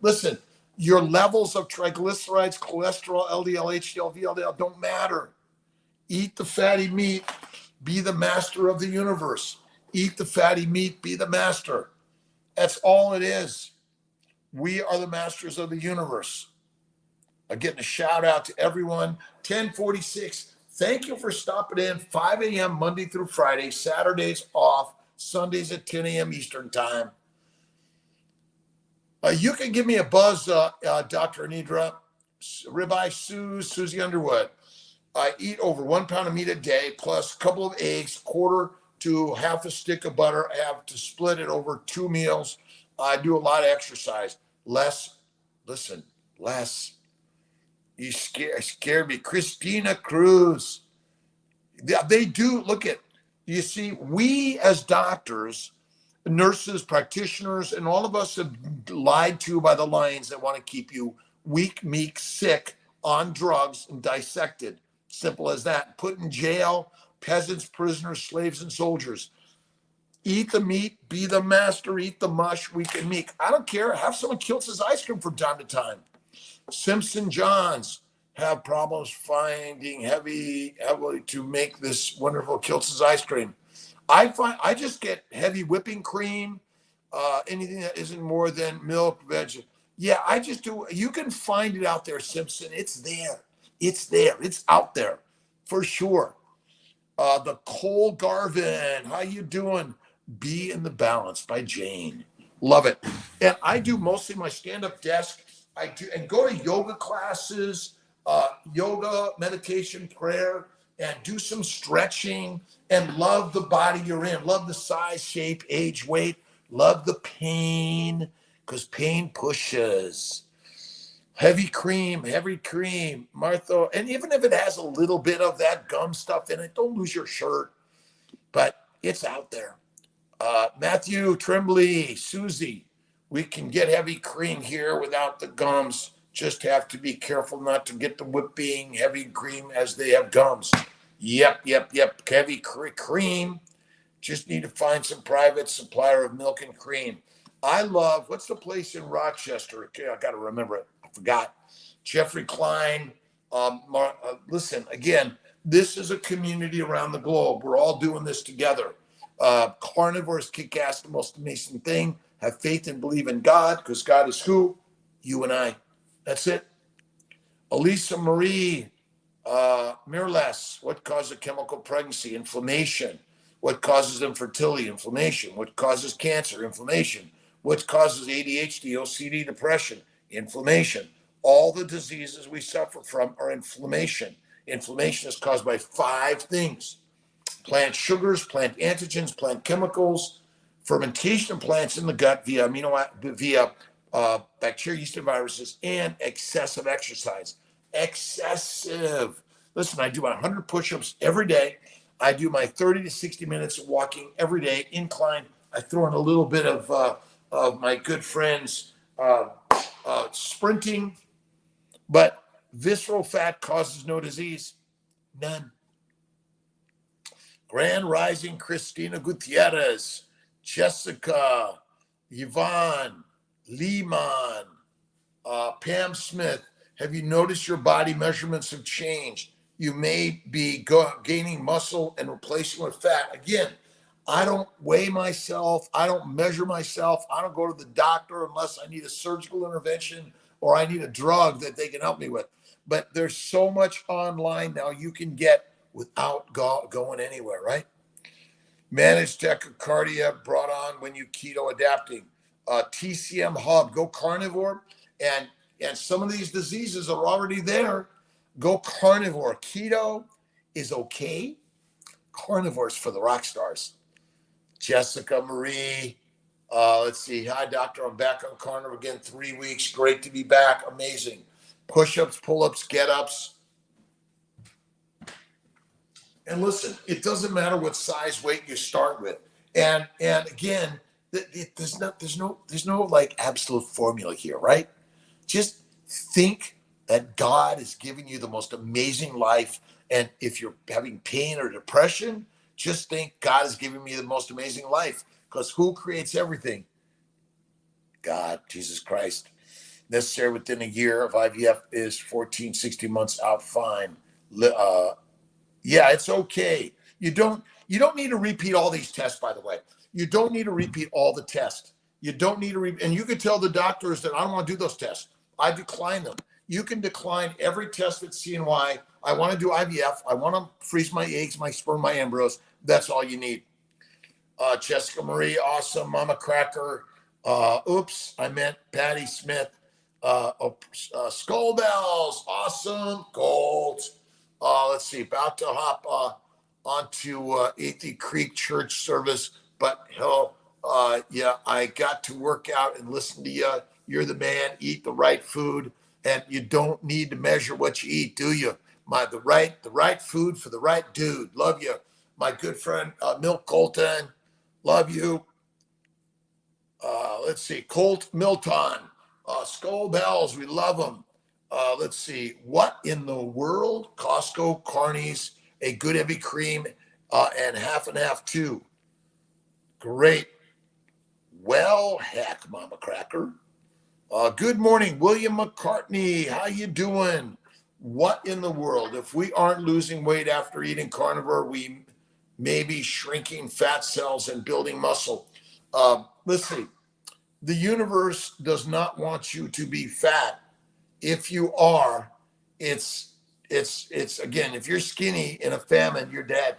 Listen, your levels of triglycerides, cholesterol, LDL, HDL, VLDL don't matter. Eat the fatty meat. Be the master of the universe. Eat the fatty meat. Be the master. That's all it is. We are the masters of the universe. I'm getting a shout out to everyone. 1046. Thank you for stopping in. 5 a.m. Monday through Friday. Saturdays off. Sundays at 10 a.m. Eastern time. You can give me a buzz, Dr. Anidra. Ribeye Susie Underwood. I eat over 1 pound of meat a day, plus a couple of eggs, quarter to half a stick of butter. I have to split it over 2 meals. I do a lot of exercise. Less. You scared me. Christina Cruz. They do. Look at, you see, we as doctors, nurses, practitioners, and all of us have lied to by the lions that want to keep you weak, meek, sick, on drugs, and dissected. Simple as that. Put in jail, peasants, prisoners, slaves, and soldiers. Eat the meat, be the master, eat the mush, weak and meek. I don't care. Have someone Kiltz's ice cream from time to time. Simpson Johns have problems finding heavily to make this wonderful Kiltz's ice cream. I just get heavy whipping cream, anything that isn't more than milk, veg. Yeah, I just do. You can find it out there, Simpson. It's there. It's out there for sure. The Cole Garvin, how you doing? Be in the Balance by Jane. Love it. And I do mostly my stand-up desk. I do and go to yoga classes, yoga, meditation, prayer, and do some stretching and love the body you're in. Love the size, shape, age, weight. Love the pain, because pain pushes. Heavy cream, Martha. And even if it has a little bit of that gum stuff in it, don't lose your shirt. But it's out there. Matthew Tremblay, Susie, we can get heavy cream here without the gums. Just have to be careful not to get the whipping heavy cream as they have gums. Yep. Heavy cream. Just need to find some private supplier of milk and cream. I love, what's the place in Rochester? Okay, I got to remember it. I forgot. Jeffrey Klein. Listen, again, this is a community around the globe. We're all doing this together. Carnivores kick ass, the most amazing thing. Have faith and believe in God, because God is who? You and I. That's it. Elisa Marie Mirles. What causes chemical pregnancy? Inflammation. What causes infertility? Inflammation. What causes cancer? Inflammation. What causes ADHD, OCD, depression? Inflammation. All the diseases we suffer from are inflammation. Inflammation is caused by 5 things: plant sugars, plant antigens, plant chemicals, fermentation of plants in the gut via bacteria, yeast, and viruses, and excessive exercise. Excessive. Listen, I do 100 push-ups every day. I do my 30 to 60 minutes of walking every day, incline. I throw in a little bit of my good friends sprinting, but visceral fat causes no disease. None. Grand Rising, Christina Gutierrez, Jessica, Yvonne, Lehman, Pam Smith. Have you noticed your body measurements have changed? You may be gaining muscle and replacing with fat. Again, I don't weigh myself. I don't measure myself. I don't go to the doctor unless I need a surgical intervention or I need a drug that they can help me with. But there's so much online now you can get without going anywhere, right? Managed tachycardia brought on when you keto adapting. TCM hub, go carnivore. And some of these diseases are already there. Go carnivore. Keto is okay. Carnivore's for the rock stars. Jessica Marie. Let's see. Hi, doctor. I'm back on carnivore again. 3 weeks. Great to be back. Amazing. Push-ups, pull-ups, get-ups. And listen, it doesn't matter what size weight you start with. And again, there's no like absolute formula here, right? Just think that God is giving you the most amazing life. And if you're having pain or depression, just think God is giving me the most amazing life, because who creates everything? God, Jesus Christ. Necessary within a year of IVF is 14, 16 months out. Fine. Yeah, it's okay. You don't need to repeat all these tests, by the way. You don't need to repeat all the tests. You don't need to and you can tell the doctors that I don't want to do those tests. I decline them. You can decline every test at CNY. I want to do IVF. I want to freeze my eggs, my sperm, my embryos. That's all you need. Jessica Marie, awesome. Mama Cracker. Oops, I meant Patty Smith. Skull Bells, awesome. Gold. Let's see, about to hop onto Athey Creek Church service, but hell, yeah, I got to work out and listen to you. You're the man. Eat the right food, and you don't need to measure what you eat, do you? The right food for the right dude. Love you, my good friend Milk Colton. Love you. Let's see, Colt Milton, Skull Bells. We love them. Let's see, what in the world? Costco, Carney's, a good heavy cream, and half and half too. Great. Well, heck, Mama Cracker. Good morning, William McCartney. How you doing? What in the world? If we aren't losing weight after eating carnivore, we may be shrinking fat cells and building muscle. Let's see. The universe does not want you to be fat. If you are, it's again, if you're skinny in a famine, you're dead.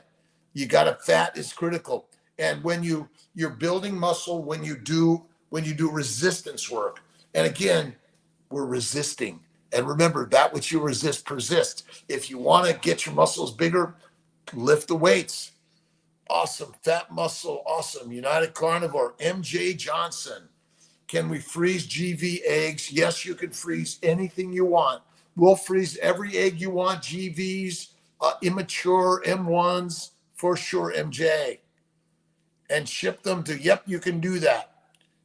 You got to, fat is critical. And when you're building muscle, when you do resistance work, and again, we're resisting. And remember, that which you resist persists. If you want to get your muscles bigger, lift the weights. Awesome. Fat muscle. Awesome. United Carnivore. MJ Johnson. Can we freeze GV eggs? Yes, you can freeze anything you want. We'll freeze every egg you want. GVs, immature M1s, for sure, MJ. And ship them to, yep, you can do that.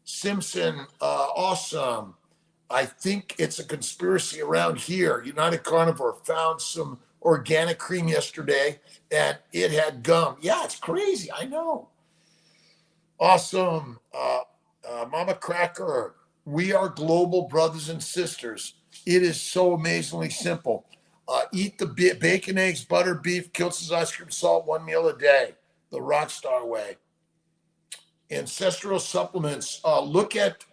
Simpson, awesome. I think it's a conspiracy around here. United Carnivore found some organic cream yesterday, and it had gum. Yeah, it's crazy. I know. Awesome. Mama Cracker, we are global brothers and sisters. It is so amazingly simple. Eat the bacon, eggs, butter, beef, Kiltz's ice cream, salt, one meal a day, the Rockstar way. Ancestral supplements. Look at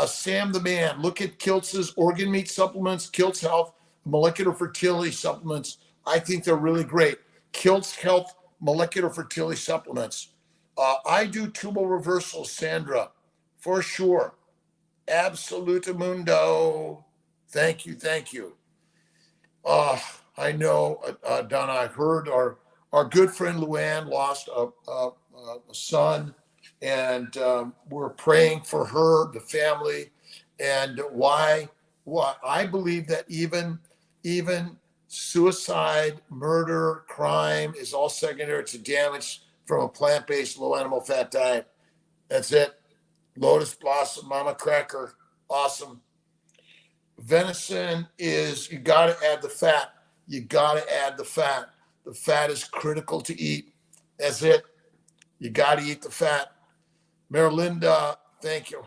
Sam the Man. Look at Kiltz's organ meat supplements, Kiltz Health, molecular fertility supplements. I think they're really great. Kiltz Health molecular fertility supplements. I do tubal reversal, Sandra, for sure. Absolutamundo. Thank you, thank you. I know, Donna, I heard our good friend Luann lost a son, and we're praying for her, the family, and why. I believe that even suicide, murder, crime is all secondary to damage from a plant-based, low animal fat diet. That's it. Lotus Blossom, Mama Cracker, awesome. Venison is, you got to add the fat. You got to add the fat. The fat is critical to eat. That's it. You got to eat the fat. Marilinda, thank you.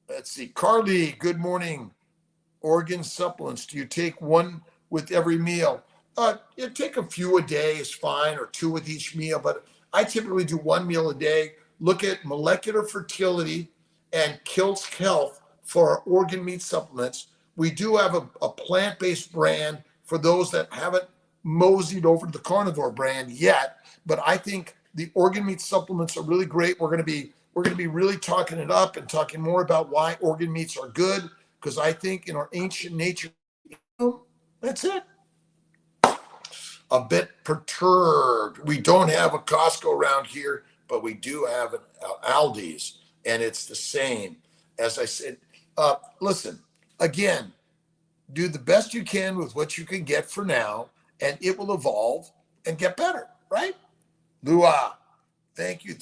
Let's see. Carly, good morning. Organ supplements. Do you take one with every meal? You take a few a day is fine, or two with each meal, but I typically do one meal a day. Look at molecular fertility and Kiltz Health for our organ meat supplements. We do have a plant-based brand for those that haven't moseyed over to the carnivore brand yet, but I think the organ meat supplements are really great. We're going to be really talking it up and talking more about why organ meats are good, because I think in our ancient nature, that's it. A bit perturbed. We don't have a Costco around here, but we do have an Aldi's, and it's the same. As I said, listen, again, do the best you can with what you can get for now, and it will evolve and get better, right? Lua, thank you.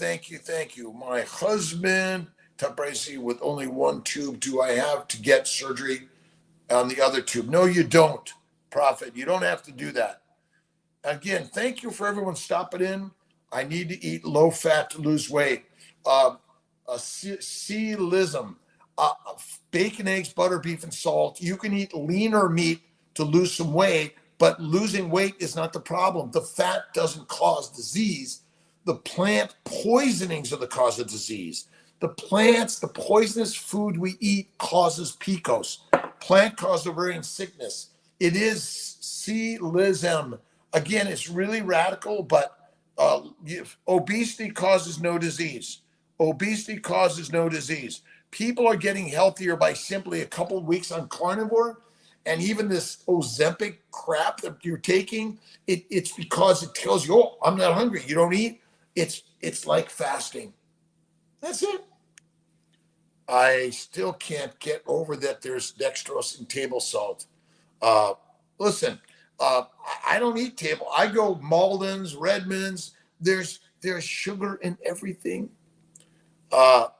My husband top pregnancy with only one tube. Do I have to get surgery on the other tube? No, you don't, Prophet. You don't have to do that. Again, thank you for everyone stopping in. I need to eat low fat to lose weight. Celism, bacon, eggs, butter, beef, and salt. You can eat leaner meat to lose some weight, but losing weight is not the problem. The fat doesn't cause disease. The plant poisonings are the cause of disease. The plants, the poisonous food we eat causes PCOS, plant-caused ovarian sickness. It is celism. Again, it's really radical, but obesity causes no disease. Obesity causes no disease. People are getting healthier by simply a couple of weeks on carnivore, and even this Ozempic crap that you're taking, it's because it tells you, oh, I'm not hungry. You don't eat. It's like fasting. That's it. I still can't get over that there's dextrose in table salt. Listen, I don't eat table. I go Malden's, Redmond's. There's sugar in everything.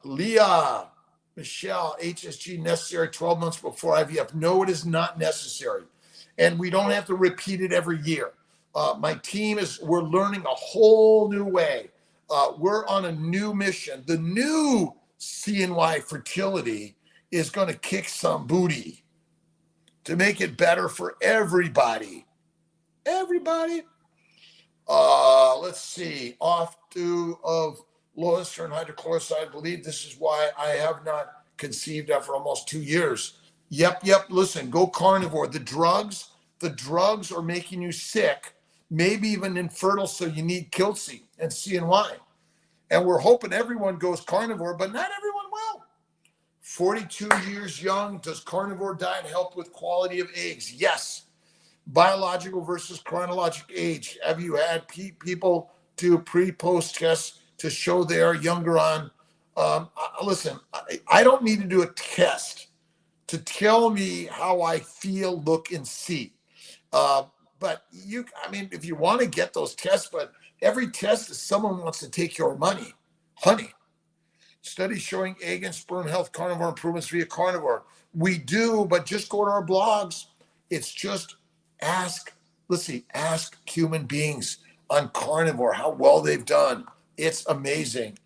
Leah, Michelle, HSG necessary 12 months before IVF. No, it is not necessary. And we don't have to repeat it every year. My team we're learning a whole new way. We're on a new mission. The new CNY fertility is going to kick some booty to make it better for everybody. Everybody. Let's see. Off to of Loester and hydrochloroside. I believe this is why I have not conceived after almost 2 years. Yep. Listen, go carnivore. The drugs are making you sick, maybe even infertile, so you need Kiltz and CNY. And we're hoping everyone goes carnivore, but not everyone will. 42 years young, does carnivore diet help with quality of eggs? Yes. Biological versus chronological age. Have you had people do pre-post tests to show they are younger on? Listen, I don't need to do a test to tell me how I feel, look, and see. But if you want to get those tests, but every test is someone wants to take your money. Honey, studies showing egg and sperm health carnivore improvements via carnivore. We do, but just go to our blogs. It's just ask human beings on carnivore how well they've done. It's amazing.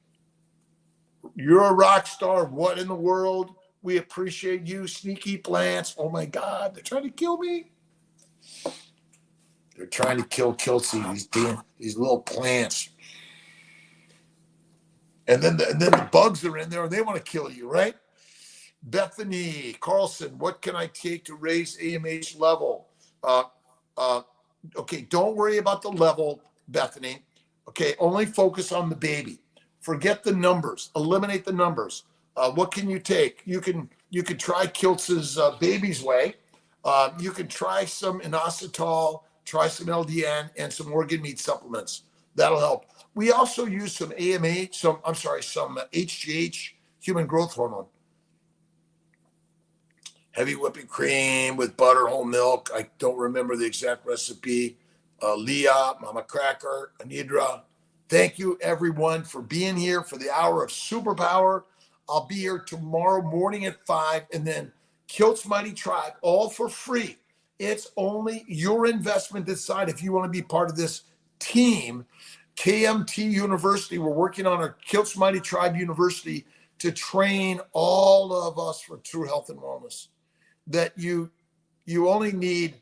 You're a rock star. What in the world? We appreciate you, sneaky plants. Oh my God, they're trying to kill me. They're trying to kill Kiltz, these little plants. And then the bugs are in there and they want to kill you, right? Bethany Carlson, what can I take to raise AMH level? Okay, don't worry about the level, Bethany. Okay, only focus on the baby. Forget the numbers. Eliminate the numbers. What can you take? You can try Kiltz's Baby's Way. You can try some inositol, try some LDN, and some organ meat supplements. That'll help. We also use some AMH, some HGH, human growth hormone. Heavy whipping cream with butter, whole milk. I don't remember the exact recipe. Leah, Mama Cracker, Anidra. Thank you, everyone, for being here for the hour of superpower. I'll be here tomorrow morning at 5, and then Kiltz Mighty Tribe, all for free. It's only your investment to decide if you want to be part of this team. KMT University, we're working on our Kiltz Mighty Tribe University to train all of us for true health and wellness. That you only need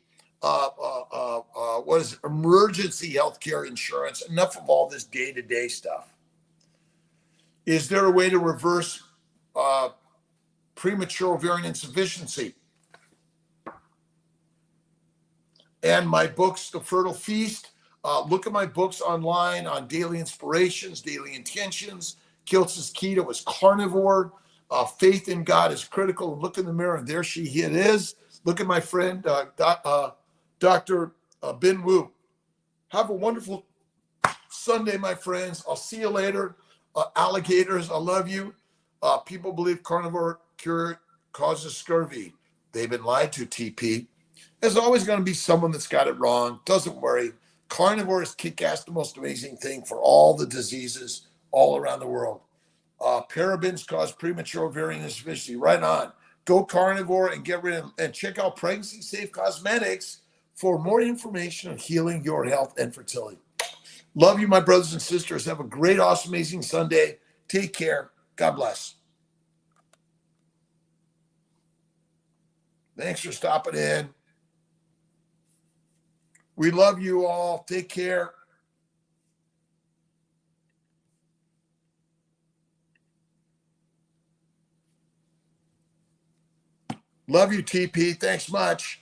emergency healthcare insurance, enough of all this day-to-day stuff. Is there a way to reverse premature ovarian insufficiency? And my books, The Fertile Feast. Look at my books online on daily inspirations, daily intentions. Kiltz's keto is carnivore. Faith in God is critical. Look in the mirror, and there it is. Look at my friend, Dr. Ben Wu. Have a wonderful Sunday, my friends. I'll see you later. Alligators, I love you. People believe carnivore cure causes scurvy. They've been lied to, TP. There's always going to be someone that's got it wrong. Doesn't worry. Carnivore is kick-ass, the most amazing thing for all the diseases all around the world. Parabens cause premature ovarian insufficiency. Right on. Go carnivore and get rid of, and check out Pregnancy Safe Cosmetics for more information on healing your health and fertility. Love you, my brothers and sisters. Have a great, awesome, amazing Sunday. Take care. God bless. Thanks for stopping in. We love you all. Take care. Love you, TP. Thanks much.